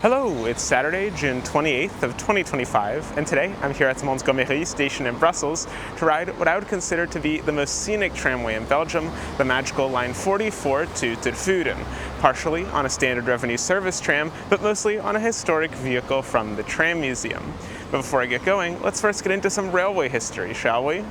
Hello, it's Saturday, June 28th of 2025, and today I'm here at Montgomery station in Brussels to ride what I would consider to be the most scenic tramway in Belgium, the magical line 44 to Tervuren, partially on a standard revenue service tram, but mostly on a historic vehicle from the Tram Museum. But before I get going, let's first get into some railway history, shall we?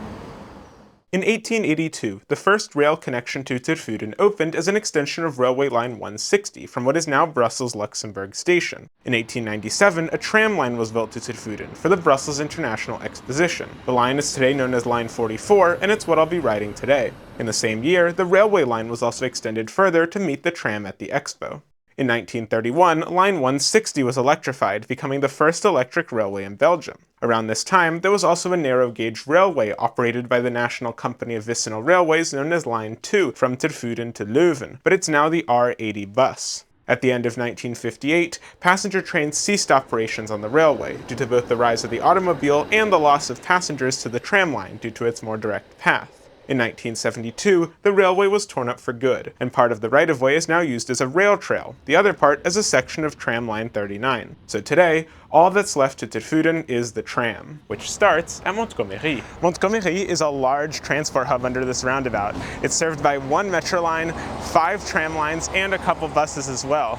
In 1882, the first rail connection to Tervuren opened as an extension of railway line 160 from what is now Brussels-Luxembourg Station. In 1897, a tram line was built to Tervuren for the Brussels International Exposition. The line is today known as Line 44, and it's what I'll be riding today. In the same year, the railway line was also extended further to meet the tram at the Expo. In 1931, Line 160 was electrified, becoming the first electric railway in Belgium. Around this time, there was also a narrow-gauge railway operated by the National Company of Vicinal Railways known as Line 2 from Tervuren to Leuven, but it's now the R80 bus. At the end of 1958, passenger trains ceased operations on the railway, due to both the rise of the automobile and the loss of passengers to the tram line due to its more direct path. In 1972, the railway was torn up for good, and part of the right-of-way is now used as a rail trail, the other part as a section of Tram Line 39. So today, all that's left to Tervuren is the tram, which starts at Montgomery. Montgomery is a large transport hub under this roundabout. It's served by one metro line, 5 tram lines, and a couple buses as well.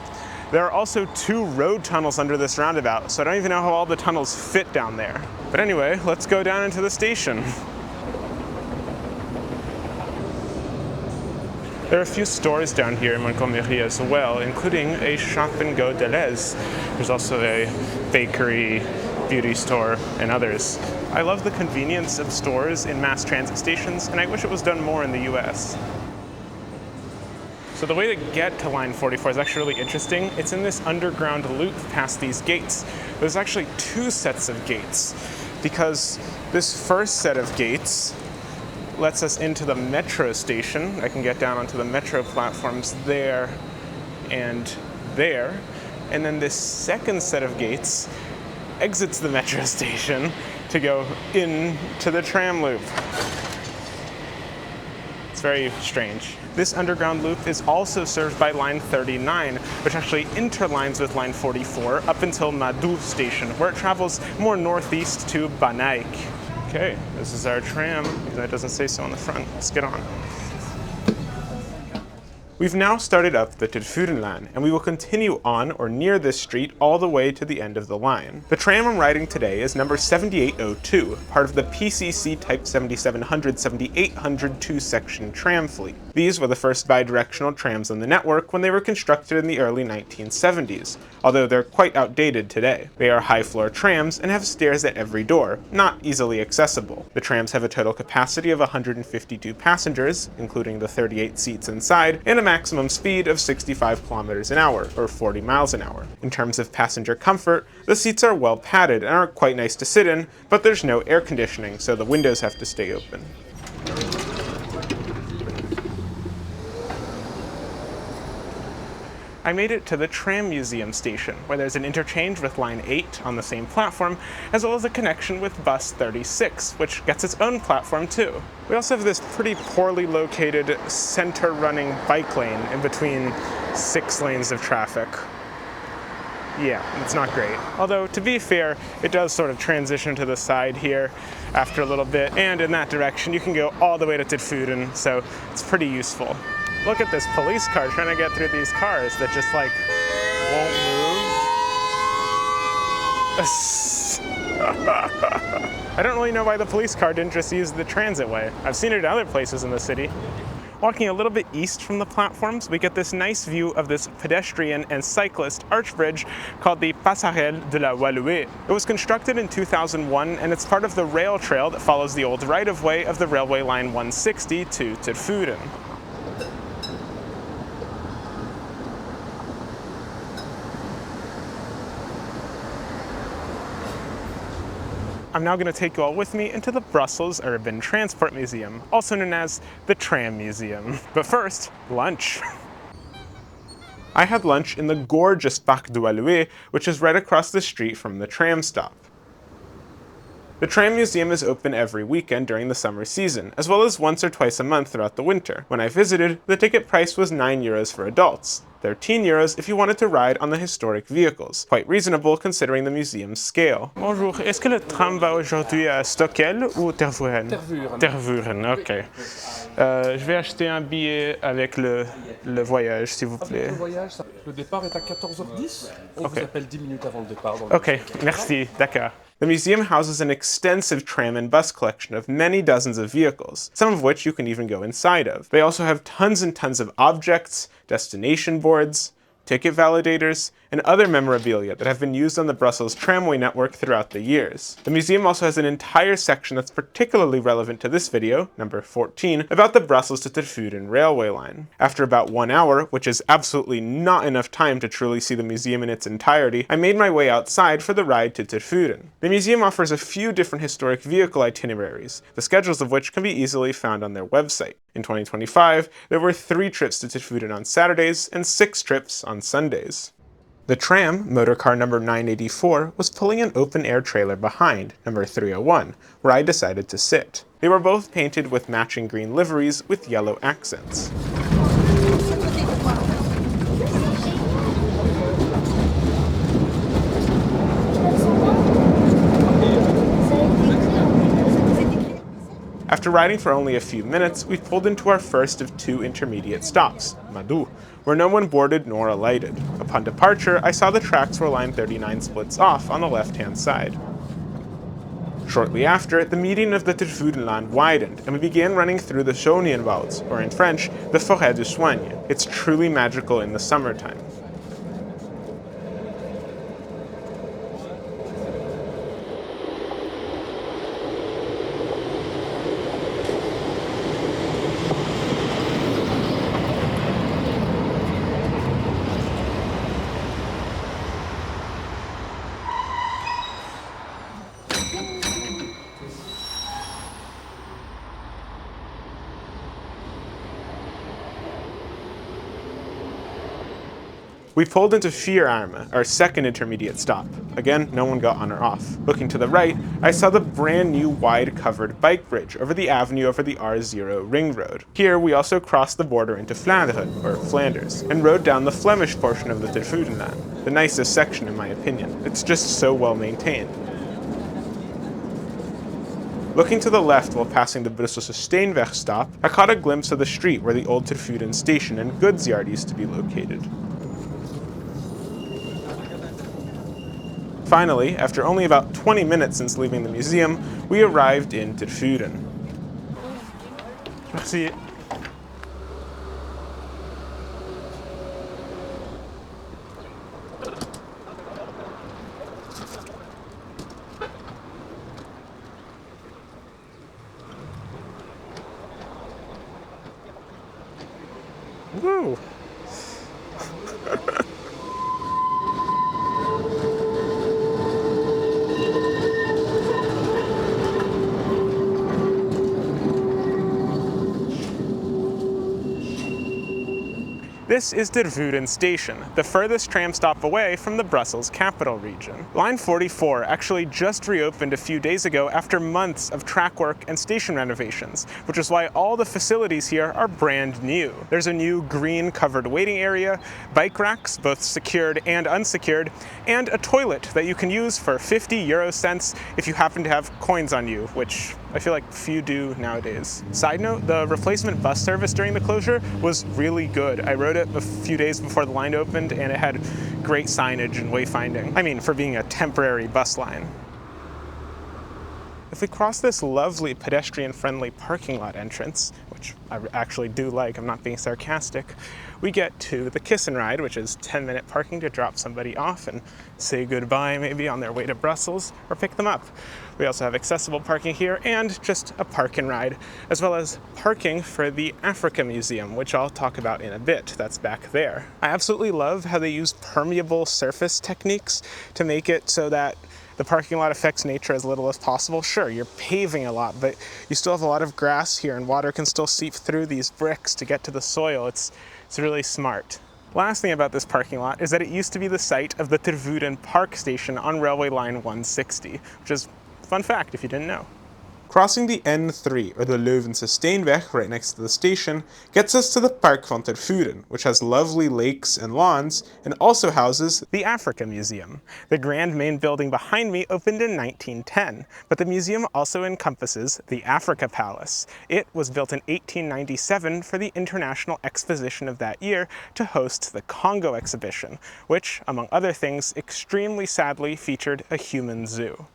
There are also 2 road tunnels under this roundabout, so I don't even know how all the tunnels fit down there. But anyway, let's go down into the station. There are a few stores down here in Montgomery as well, including a Shop and Go Deleuze. There's also a bakery, beauty store, and others. I love the convenience of stores in mass transit stations, and I wish it was done more in the US. So the way to get to Line 44 is actually really interesting. It's in this underground loop past these gates. There's actually 2 sets of gates, because this first set of gates lets us into the metro station. I can get down onto the metro platforms there and there. And then this second set of gates exits the metro station to go into the tram loop. It's very strange. This underground loop is also served by Line 39, which actually interlines with Line 44 up until Madou station, where it travels more northeast to Banaik. Okay, this is our tram. That doesn't say so on the front. Let's get on. We've now started up the Tervurenlaan, and we will continue on or near this street all the way to the end of the line. The tram I'm riding today is number 7802, part of the PCC Type 7700-7800 two-section tram fleet. These were the first bidirectional trams on the network when they were constructed in the early 1970s, although they're quite outdated today. They are high-floor trams and have stairs at every door, not easily accessible. The trams have a total capacity of 152 passengers, including the 38 seats inside, and a maximum speed of 65 kilometers an hour, or 40 miles an hour. In terms of passenger comfort, the seats are well padded and are quite nice to sit in, but there's no air conditioning, so the windows have to stay open. I made it to the Tram Museum station, where there's an interchange with Line 8 on the same platform, as well as a connection with Bus 36, which gets its own platform too. We also have this pretty poorly located center-running bike lane in between 6 lanes of traffic. Yeah, it's not great. Although, to be fair, it does sort of transition to the side here after a little bit, and in that direction you can go all the way to Tervuren, so it's pretty useful. Look at this police car trying to get through these cars that just, like, won't move. I don't really know why the police car didn't just use the transit way. I've seen it in other places in the city. Walking a little bit east from the platforms, we get this nice view of this pedestrian and cyclist arch bridge called the Parc de Woluwe. It was constructed in 2001, and it's part of the rail trail that follows the old right-of-way of the railway line 160 to Tervuren. I'm now going to take you all with me into the Brussels Urban Transport Museum, also known as the Tram Museum. But first, lunch. I had lunch in the gorgeous Parc de Woluwe, which is right across the street from the tram stop. The Tram Museum is open every weekend during the summer season, as well as once or twice a month throughout the winter. When I visited, the ticket price was €9 for adults, €13 if you wanted to ride on the historic vehicles, quite reasonable considering the museum's scale. Bonjour, est-ce que le tram va aujourd'hui à Stockel ou Tervuren? Tervuren. Tervuren, ok. Je vais acheter un billet avec le voyage, s'il vous plaît. Le voyage, le départ est à 14h10. On vous appelle 10 minutes avant le départ. Ok, merci, d'accord. The museum houses an extensive tram and bus collection of many dozens of vehicles, some of which you can even go inside of. They also have tons and tons of objects, destination boards, ticket validators, and other memorabilia that have been used on the Brussels tramway network throughout the years. The museum also has an entire section that's particularly relevant to this video, number 14, about the Brussels to Tervuren railway line. After about 1 hour, which is absolutely not enough time to truly see the museum in its entirety, I made my way outside for the ride to Tervuren. The museum offers a few different historic vehicle itineraries, the schedules of which can be easily found on their website. In 2025, there were 3 trips to Tervuren on Saturdays and 6 trips on Sundays. The tram, motorcar number 984, was pulling an open-air trailer behind, number 301, where I decided to sit. They were both painted with matching green liveries with yellow accents. After riding for only a few minutes, we pulled into our first of 2 intermediate stops, Madu, where no one boarded nor alighted. Upon departure, I saw the tracks where line 39 splits off on the left-hand side. Shortly after, the median of the Tervurenlaan widened, and we began running through the Schonienwalds, or in French, the Forêt de Soigne. It's truly magical in the summertime. We pulled into Vierarme, our second intermediate stop. Again, no one got on or off. Looking to the right, I saw the brand new wide covered bike bridge over the avenue over the R0 ring road. Here we also crossed the border into Vlaanderen, or Flanders, and rode down the Flemish portion of the Tervurenlaan, the nicest section in my opinion. It's just so well maintained. Looking to the left while passing the Brusselse Steenweg stop, I caught a glimpse of the street where the old Tervuren Station and goods yard used to be located. Finally, after only about 20 minutes since leaving the museum, we arrived in Tervuren. Merci. Woo! This is Tervuren Station, the furthest tram stop away from the Brussels capital region. Line 44 actually just reopened a few days ago after months of track work and station renovations, which is why all the facilities here are brand new. There's a new green covered waiting area, bike racks, both secured and unsecured, and a toilet that you can use for 50 euro cents if you happen to have coins on you, which I feel like few do nowadays. Side note, the replacement bus service during the closure was really good. I rode it a few days before the line opened and it had great signage and wayfinding. I mean, for being a temporary bus line. If we cross this lovely pedestrian-friendly parking lot entrance, which I actually do like, I'm not being sarcastic, we get to the Kiss and Ride, which is 10-minute parking to drop somebody off and say goodbye maybe on their way to Brussels or pick them up. We also have accessible parking here and just a park and ride, as well as parking for the Africa Museum, which I'll talk about in a bit. That's back there. I absolutely love how they use permeable surface techniques to make it so that the parking lot affects nature as little as possible. Sure, you're paving a lot, but you still have a lot of grass here and water can still seep through these bricks to get to the soil. It's really smart. Last thing about this parking lot is that it used to be the site of the Tervuren Park Station on railway line 160, which is Fun fact if you didn't know. Crossing the N3, or the Leuvense Steenweg, right next to the station, gets us to the Parc van Tervuren, which has lovely lakes and lawns, and also houses the Africa Museum. The grand main building behind me opened in 1910, but the museum also encompasses the Africa Palace. It was built in 1897 for the International Exposition of that year to host the Congo exhibition, which, among other things, extremely sadly featured a human zoo.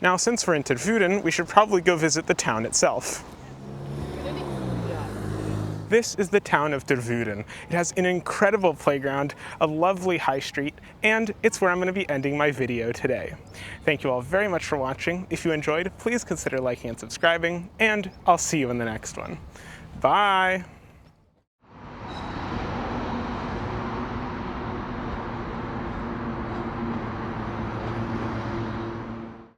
Now, since we're in Tervuren, we should probably go visit the town itself. This is the town of Tervuren. It has an incredible playground, a lovely high street, and it's where I'm going to be ending my video today. Thank you all very much for watching. If you enjoyed, please consider liking and subscribing, and I'll see you in the next one. Bye!